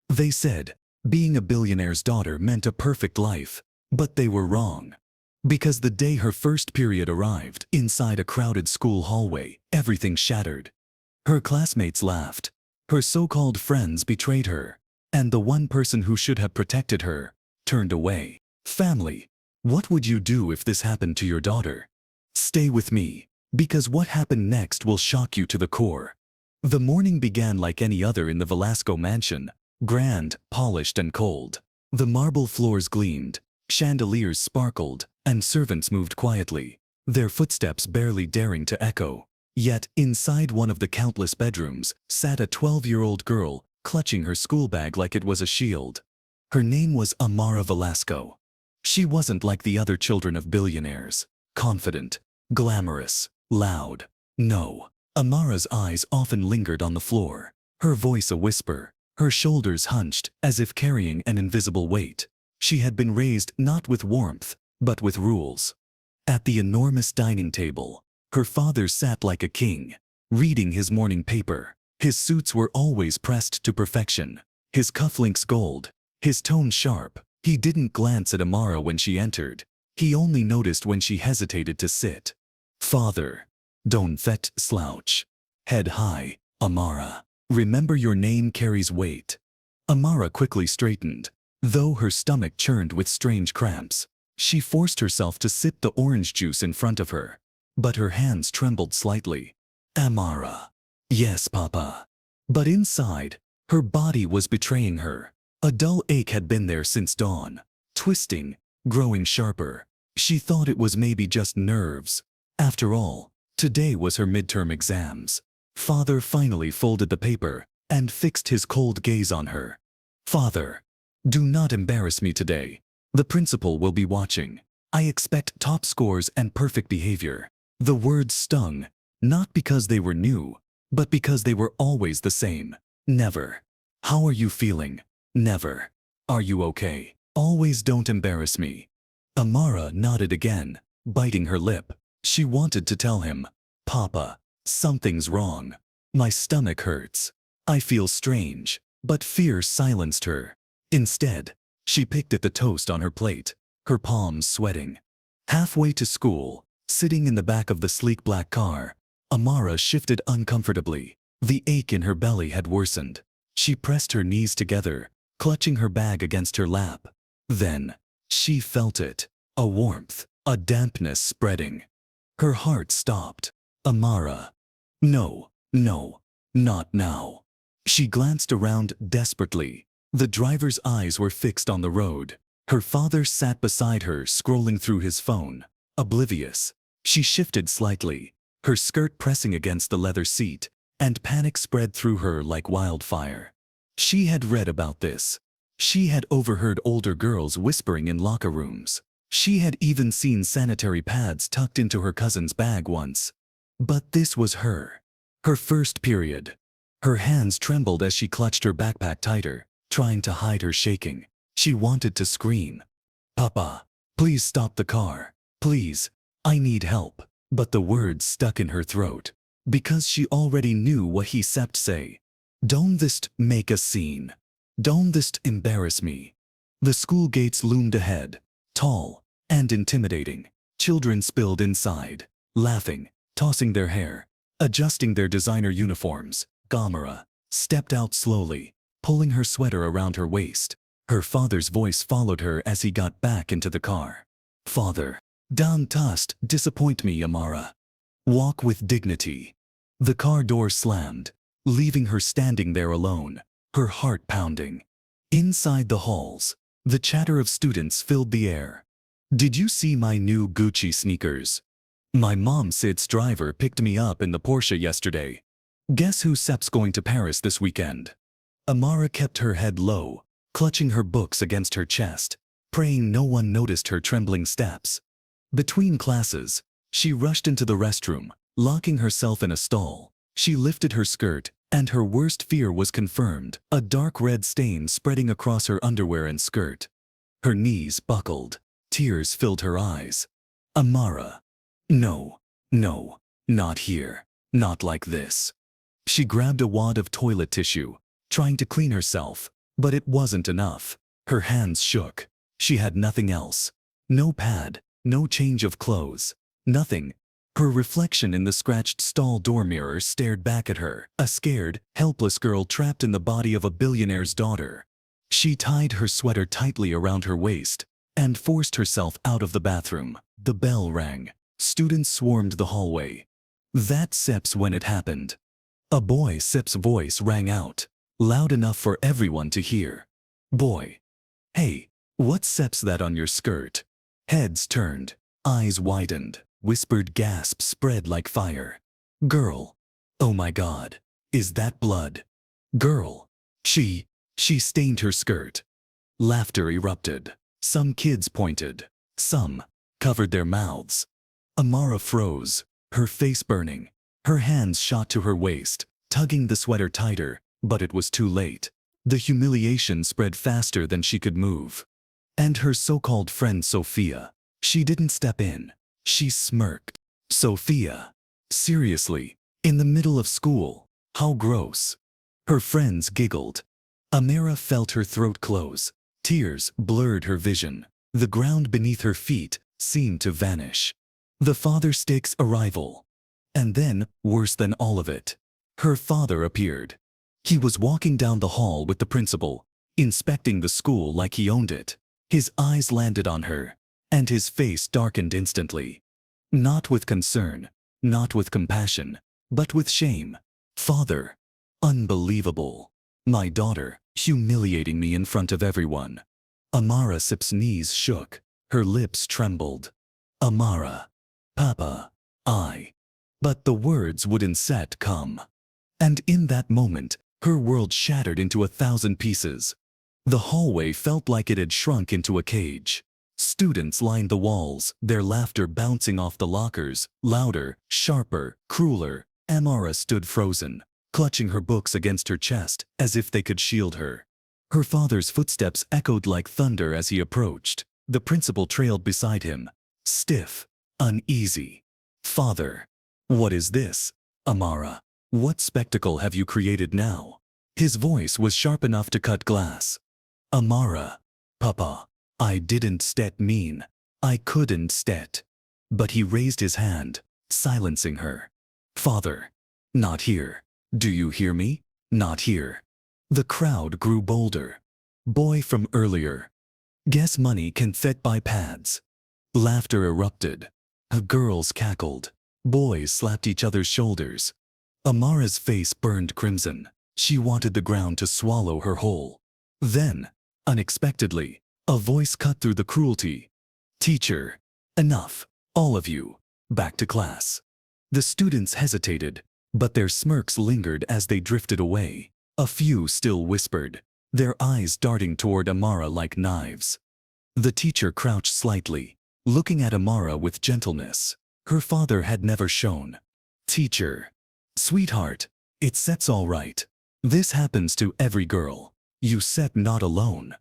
They said being a billionaire's daughter meant a perfect life, but they were wrong. Because the day her first period arrived, inside a crowded school hallway, everything shattered. Her classmates laughed. Her so-called friends betrayed her. And the one person who should have protected her turned away. Family, what would you do if this happened to your daughter? Stay with me, because what happened next will shock you to the core. The morning began like any other in the Velasco mansion, grand, polished and cold. The marble floors gleamed, chandeliers sparkled, and servants moved quietly, their footsteps barely daring to echo. Yet, inside one of the countless bedrooms, sat a 12-year-old girl, clutching her school bag like it was a shield. Her name was Amara Velasco. She wasn't like the other children of billionaires, confident, glamorous, loud. No, Amara's eyes often lingered on the floor, her voice a whisper, her shoulders hunched as if carrying an invisible weight. She had been raised not with warmth, but with rules. At the enormous dining table, her father sat like a king, reading his morning paper. His suits were always pressed to perfection, his cufflinks gold, his tone sharp. He didn't glance at Amara when she entered. He only noticed when she hesitated to sit. Father, don't that slouch. Head high, Amara. Remember your name carries weight. Amara quickly straightened, though her stomach churned with strange cramps. She forced herself to sip the orange juice in front of her, but her hands trembled slightly. Amara. Yes, Papa. But inside, her body was betraying her. A dull ache had been there since dawn, twisting, growing sharper. She thought it was maybe just nerves. After all, today was her midterm exams. Father finally folded the paper and fixed his cold gaze on her. Father, do not embarrass me today. The principal will be watching. I expect top scores and perfect behavior. The words stung, not because they were new, but because they were always the same. Never. How are you feeling? Never. Are you okay? Always don't embarrass me. Amara nodded again, biting her lip. She wanted to tell him, Papa, something's wrong. My stomach hurts. I feel strange, but fear silenced her. Instead, she picked at the toast on her plate, her palms sweating. Halfway to school, sitting in the back of the sleek black car, Amara shifted uncomfortably. The ache in her belly had worsened. She pressed her knees together, clutching her bag against her lap. Then, she felt it, a warmth, a dampness spreading. Her heart stopped. Amara. No, no, not now. She glanced around desperately. The driver's eyes were fixed on the road. Her father sat beside her, scrolling through his phone, oblivious. She shifted slightly, her skirt pressing against the leather seat, and panic spread through her like wildfire. She had read about this. She had overheard older girls whispering in locker rooms. She had even seen sanitary pads tucked into her cousin's bag once. But this was her. Her first period. Her hands trembled as she clutched her backpack tighter, trying to hide her shaking. She wanted to scream. Papa, please stop the car. Please, I need help. But the words stuck in her throat, because she already knew what he said say. Don't this make a scene. Don't this embarrass me. The school gates loomed ahead, tall and intimidating. Children spilled inside, laughing, tossing their hair, adjusting their designer uniforms. Amara stepped out slowly, pulling her sweater around her waist. Her father's voice followed her as he got back into the car. Father, don't disappoint me, Amara. Walk with dignity. The car door slammed, leaving her standing there alone, her heart pounding. Inside the halls, the chatter of students filled the air. Did you see my new Gucci sneakers? My mom Sid's driver picked me up in the Porsche yesterday. Guess who Sep's going to Paris this weekend? Amara kept her head low, clutching her books against her chest, praying no one noticed her trembling steps. Between classes, she rushed into the restroom, locking herself in a stall. She lifted her skirt, and her worst fear was confirmed, a dark red stain spreading across her underwear and skirt. Her knees buckled. Tears filled her eyes. Amara. No, no, not here. Not like this. She grabbed a wad of toilet tissue, trying to clean herself, But it wasn't enough. Her hands shook. She had nothing else. No pad, no change of clothes. Nothing. Her reflection in the scratched stall door mirror stared back at her, a scared, helpless girl trapped in the body of a billionaire's daughter. She tied her sweater tightly around her waist and forced herself out of the bathroom. The bell rang. Students swarmed the hallway. That's Sep's when it happened. A boy Sep's voice rang out, loud enough for everyone to hear. Boy. Hey, what's Sep's that on your skirt? Heads turned, eyes widened, whispered gasps spread like fire. Girl. Oh my God. Is that blood? Girl. She stained her skirt. Laughter erupted. Some kids pointed. Some covered their mouths. Amara froze, her face burning. Her hands shot to her waist, tugging the sweater tighter, but it was too late. The humiliation spread faster than she could move. And her so-called friend Sophia, she didn't step in. She smirked. Sophia. Seriously, in the middle of school, how gross. Her friends giggled. Amara felt her throat close. Tears blurred her vision. The ground beneath her feet seemed to vanish. The father stick's arrival. And then, worse than all of it, her father appeared. He was walking down the hall with the principal, inspecting the school like he owned it. His eyes landed on her, and his face darkened instantly. Not with concern, not with compassion, but with shame. Father. Unbelievable. My daughter, humiliating me in front of everyone. Amara Sip's knees shook. Her lips trembled. Amara. Papa. But the words wouldn't come. And in that moment, her world shattered into 1,000 pieces. The hallway felt like it had shrunk into a cage. Students lined the walls, their laughter bouncing off the lockers, louder, sharper, crueler. Amara stood frozen, clutching her books against her chest, as if they could shield her. Her father's footsteps echoed like thunder as he approached. The principal trailed beside him, stiff, uneasy. Father. What is this, Amara? What spectacle have you created now? His voice was sharp enough to cut glass. Amara. Papa. I didn't mean. I couldn't stet. But he raised his hand, silencing her. Father. Not here. Do you hear me? Not here. The crowd grew bolder. Boy from earlier. Guess money can fit by pads. Laughter erupted. Girls cackled. Boys slapped each other's shoulders. Amara's face burned crimson. She wanted the ground to swallow her whole. Then, unexpectedly, a voice cut through the cruelty. Teacher. Enough. All of you. Back to class. The students hesitated, but their smirks lingered as they drifted away. A few still whispered, their eyes darting toward Amara like knives. The teacher crouched slightly, looking at Amara with gentleness. Her father had never shown. Teacher. Sweetheart, it's all right. This happens to every girl. You set not alone.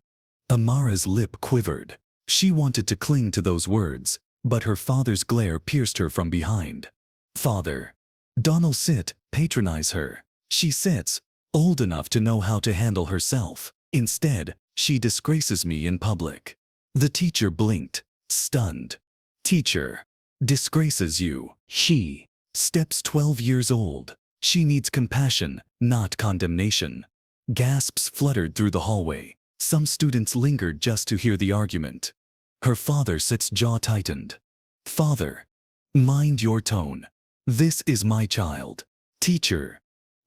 Amara's lip quivered. She wanted to cling to those words, but her father's glare pierced her from behind. Father. Donald sit, patronize her. She sits, old enough to know how to handle herself. Instead, she disgraces me in public. The teacher blinked, stunned. Teacher. Disgraces you. She. Steps 12 years old. She needs compassion, not condemnation. Gasps fluttered through the hallway. Some students lingered just to hear the argument. Her father sits jaw tightened. Father. Mind your tone. This is my child. Teacher.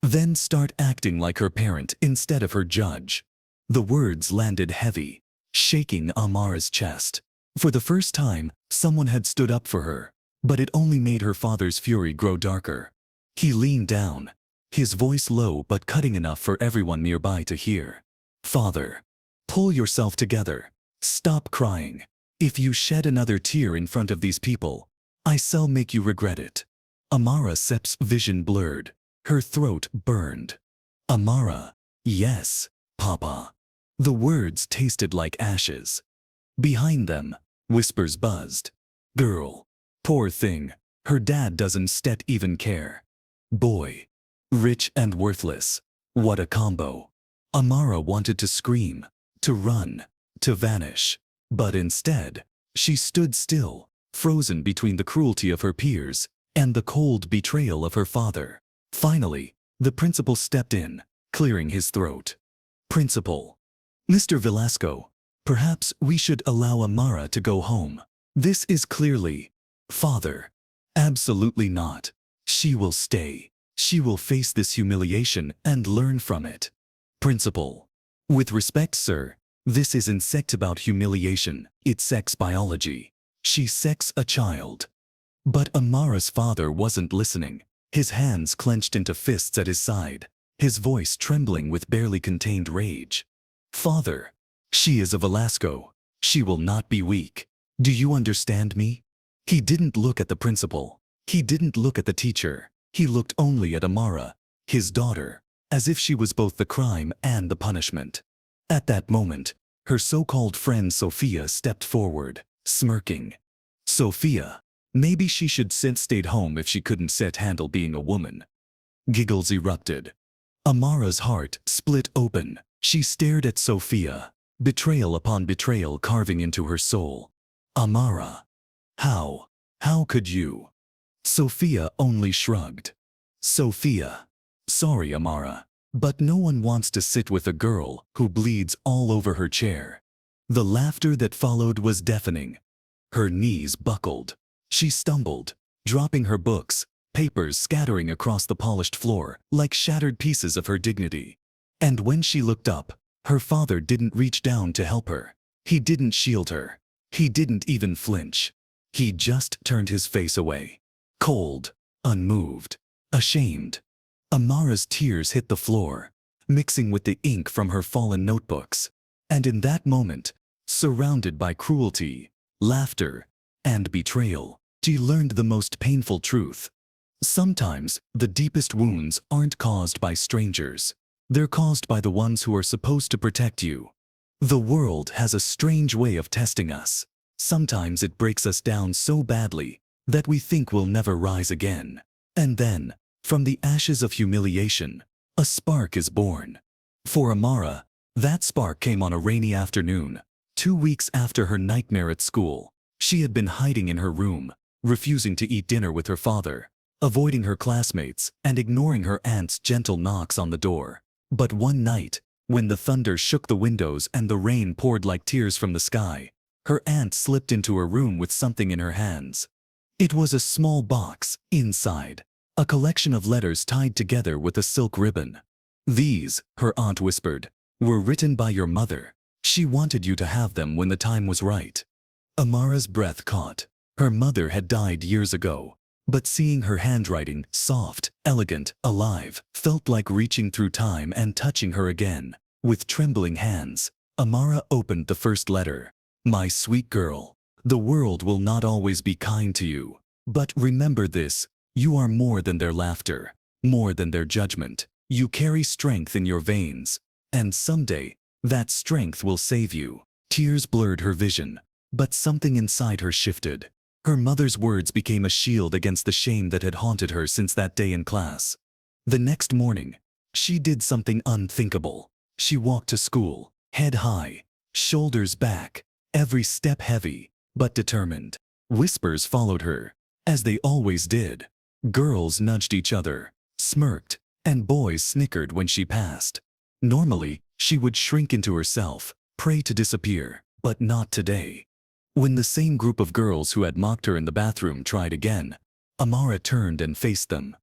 Then start acting like her parent instead of her judge. The words landed heavy, shaking Amara's chest. For the first time, someone had stood up for her, but it only made her father's fury grow darker. He leaned down, his voice low but cutting enough for everyone nearby to hear. Father. Pull yourself together. Stop crying. If you shed another tear in front of these people, I shall make you regret it. Amara Sep's vision blurred. Her throat burned. Amara. Yes, Papa. The words tasted like ashes. Behind them, whispers buzzed. Girl. Poor thing. Her dad doesn't even care. Boy. Rich and worthless. What a combo. Amara wanted to scream, to run, to vanish. But instead, she stood still, frozen between the cruelty of her peers and the cold betrayal of her father. Finally, the principal stepped in, clearing his throat. "Principal. Mr. Velasco, perhaps we should allow Amara to go home. This is clearly..." "Father. Absolutely not. She will stay. She will face this humiliation and learn from it." "Principal. With respect, sir, this isn't sex about humiliation, it's sex biology. She sex a child." But Amara's father wasn't listening, his hands clenched into fists at his side, his voice trembling with barely contained rage. "Father, she is a Velasco. She will not be weak. Do you understand me?" He didn't look at the principal. He didn't look at the teacher. He looked only at Amara, his daughter, as if she was both the crime and the punishment. At that moment, her so-called friend Sophia stepped forward, smirking. "Sophia, maybe she should stayed home if she couldn't handle being a woman." Giggles erupted. Amara's heart split open. She stared at Sophia, betrayal upon betrayal carving into her soul. "Amara. How could you?" Sophia only shrugged. "Sophia. Sorry, Amara, but no one wants to sit with a girl who bleeds all over her chair." The laughter that followed was deafening. Her knees buckled. She stumbled, dropping her books, papers scattering across the polished floor like shattered pieces of her dignity. And when she looked up, her father didn't reach down to help her. He didn't shield her. He didn't even flinch. He just turned his face away. Cold, unmoved, ashamed. Amara's tears hit the floor, mixing with the ink from her fallen notebooks. And in that moment, surrounded by cruelty, laughter, and betrayal, she learned the most painful truth. Sometimes, the deepest wounds aren't caused by strangers. They're caused by the ones who are supposed to protect you. The world has a strange way of testing us. Sometimes it breaks us down so badly that we think we'll never rise again. And then, from the ashes of humiliation, a spark is born. For Amara, that spark came on a rainy afternoon, 2 weeks after her nightmare at school. She had been hiding in her room, refusing to eat dinner with her father, avoiding her classmates, and ignoring her aunt's gentle knocks on the door. But one night, when the thunder shook the windows and the rain poured like tears from the sky, her aunt slipped into her room with something in her hands. It was a small box, inside, a collection of letters tied together with a silk ribbon. "These," her aunt whispered, "were written by your mother. She wanted you to have them when the time was right." Amara's breath caught. Her mother had died years ago, but seeing her handwriting, soft, elegant, alive, felt like reaching through time and touching her again. With trembling hands, Amara opened the first letter. "My sweet girl, the world will not always be kind to you. But remember this, you are more than their laughter, more than their judgment. You carry strength in your veins, and someday, that strength will save you." Tears blurred her vision, but something inside her shifted. Her mother's words became a shield against the shame that had haunted her since that day in class. The next morning, she did something unthinkable. She walked to school, head high, shoulders back, every step heavy, but determined. Whispers followed her, as they always did. Girls nudged each other, smirked, and boys snickered when she passed. Normally, she would shrink into herself, pray to disappear, but not today. When the same group of girls who had mocked her in the bathroom tried again, Amara turned and faced them.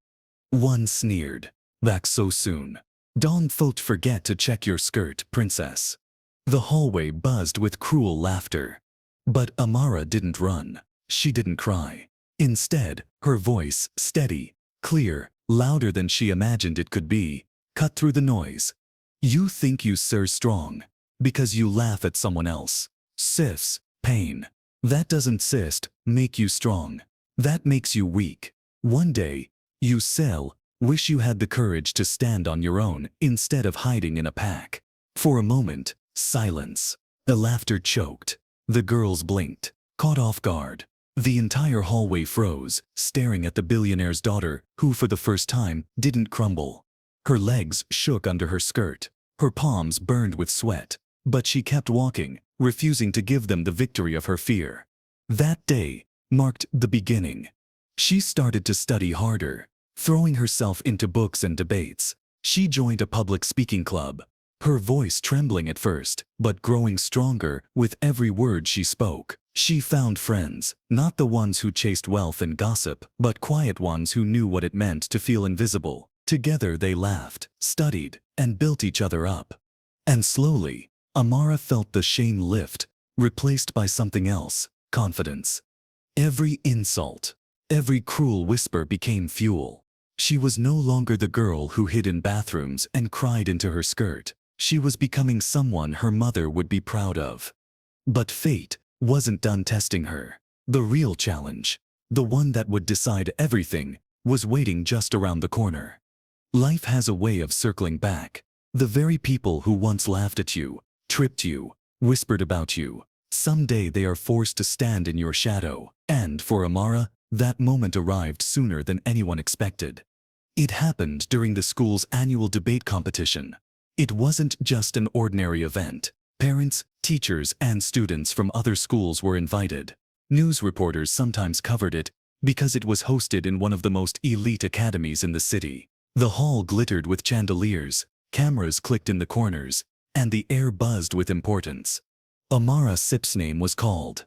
One sneered, "Back so soon. Don't forget to check your skirt, princess." The hallway buzzed with cruel laughter. But Amara didn't run. She didn't cry. Instead, her voice, steady, clear, louder than she imagined it could be, cut through the noise. "You think you are strong, because you laugh at someone else. Sis, pain. That doesn't make you strong. That makes you weak. One day, you wish you had the courage to stand on your own instead of hiding in a pack." For a moment, silence. The laughter choked. The girls blinked, caught off guard. The entire hallway froze, staring at the billionaire's daughter, who for the first time didn't crumble. Her legs shook under her skirt, Her palms burned with sweat, but she kept walking, refusing to give them the victory of her fear. That day marked the beginning. She started to study harder, throwing herself into books and debates. She joined a public speaking club, her voice trembling at first, but growing stronger with every word she spoke. She found friends, not the ones who chased wealth and gossip, but quiet ones who knew what it meant to feel invisible. Together they laughed, studied, and built each other up. And slowly, Amara felt the shame lift, replaced by something else, confidence. Every insult, every cruel whisper became fuel. She was no longer the girl who hid in bathrooms and cried into her skirt. She was becoming someone her mother would be proud of. But fate wasn't done testing her. The real challenge, the one that would decide everything, was waiting just around the corner. Life has a way of circling back. The very people who once laughed at you, tripped you, whispered about you, someday they are forced to stand in your shadow. And for Amara, that moment arrived sooner than anyone expected. It happened during the school's annual debate competition. It wasn't just an ordinary event. Parents, teachers, and students from other schools were invited. News reporters sometimes covered it because it was hosted in one of the most elite academies in the city. The hall glittered with chandeliers, cameras clicked in the corners, and the air buzzed with importance. Amara Sip's name was called.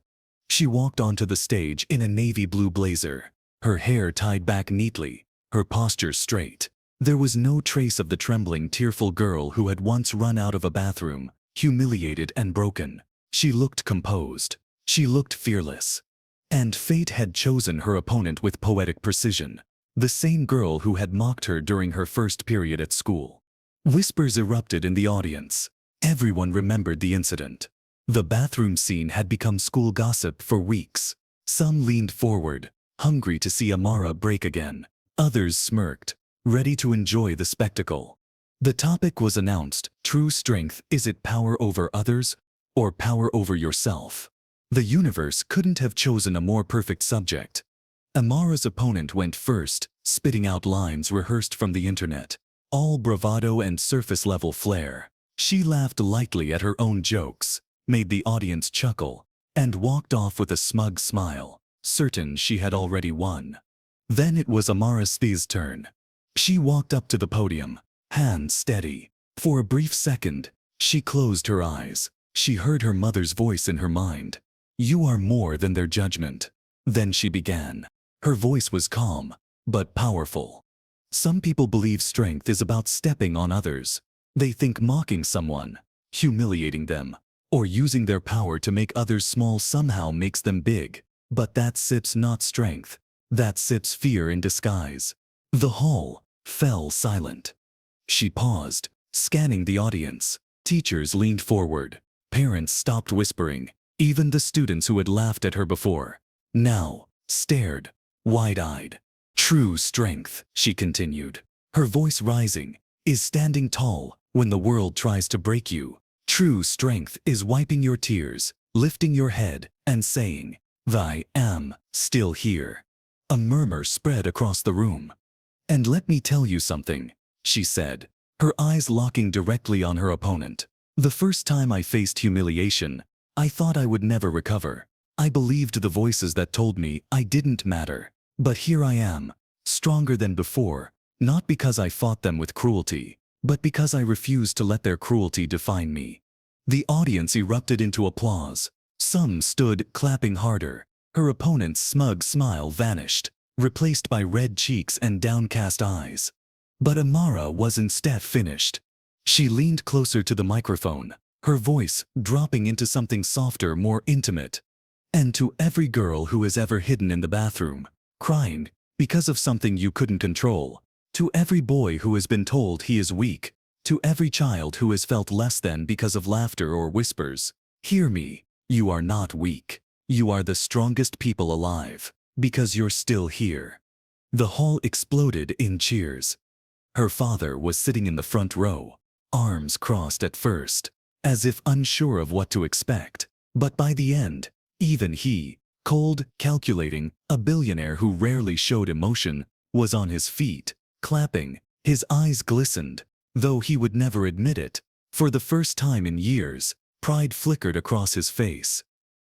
She walked onto the stage in a navy blue blazer, her hair tied back neatly, her posture straight. There was no trace of the trembling, tearful girl who had once run out of a bathroom, humiliated and broken. She looked composed. She looked fearless. And fate had chosen her opponent with poetic precision, the same girl who had mocked her during her first period at school. Whispers erupted in the audience. Everyone remembered the incident. The bathroom scene had become school gossip for weeks. Some leaned forward, hungry to see Amara break again. Others smirked, ready to enjoy the spectacle. The topic was announced: true strength, is it power over others or power over yourself? The universe couldn't have chosen a more perfect subject. Amara's opponent went first, spitting out lines rehearsed from the internet, all bravado and surface-level flair. She laughed lightly at her own jokes, made the audience chuckle, and walked off with a smug smile, certain she had already won. Then it was Amara Sip's turn. She walked up to the podium, hands steady. For a brief second, she closed her eyes. She heard her mother's voice in her mind. "You are more than their judgment." Then she began. Her voice was calm, but powerful. Some people believe strength is about stepping on others. They think mocking someone, humiliating them, or using their power to make others small somehow makes them big. But that's Sip's not strength. That's Sip's fear in disguise. The hall fell silent. She paused, scanning the audience. Teachers leaned forward. Parents stopped whispering. Even the students who had laughed at her before now stared, wide-eyed. "True strength," she continued, her voice rising, "is standing tall when the world tries to break you. True strength is wiping your tears, lifting your head, and saying, 'I am still here.'" A murmur spread across the room. "And let me tell you something," she said, her eyes locking directly on her opponent. "The first time I faced humiliation, I thought I would never recover. I believed the voices that told me I didn't matter. But here I am, stronger than before, not because I fought them with cruelty, but because I refused to let their cruelty define me." The audience erupted into applause. Some stood, clapping harder. Her opponent's smug smile vanished, replaced by red cheeks and downcast eyes. But Amara was instead finished. She leaned closer to the microphone, her voice dropping into something softer, more intimate. "And to every girl who has ever hidden in the bathroom, crying because of something you couldn't control, to every boy who has been told he is weak, to every child who has felt less than because of laughter or whispers, hear me, you are not weak. You are the strongest people alive, because you're still here." The hall exploded in cheers. Her father was sitting in the front row, arms crossed at first, as if unsure of what to expect. But by the end, even he, cold, calculating, a billionaire who rarely showed emotion, was on his feet, clapping. His eyes glistened, though he would never admit it. For the first time in years, pride flickered across his face.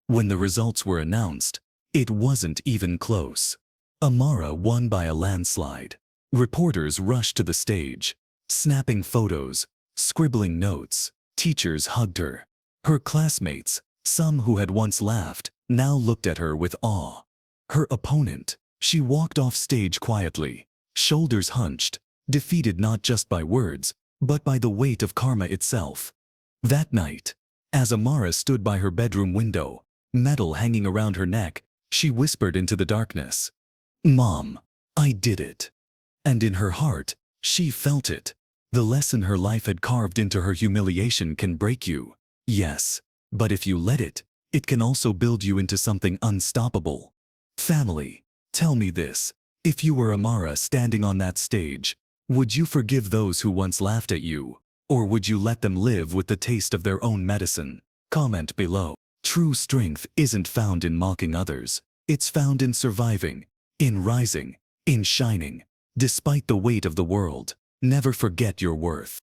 When the results were announced, it wasn't even close. Amara won by a landslide. Reporters rushed to the stage, snapping photos, scribbling notes. Teachers hugged her. Her classmates, some who had once laughed, now looked at her with awe. Her opponent, she walked off stage quietly, shoulders hunched, defeated not just by words, but by the weight of karma itself. That night, as Amara stood by her bedroom window, metal hanging around her neck, she whispered into the darkness, "Mom, I did it." And in her heart, she felt it. The lesson her life had carved into her humiliation can break you. Yes, but if you let it, it can also build you into something unstoppable. Family, tell me this. If you were Amara standing on that stage, would you forgive those who once laughed at you? Or would you let them live with the taste of their own medicine? Comment below. True strength isn't found in mocking others. It's found in surviving, in rising, in shining. Despite the weight of the world, never forget your worth.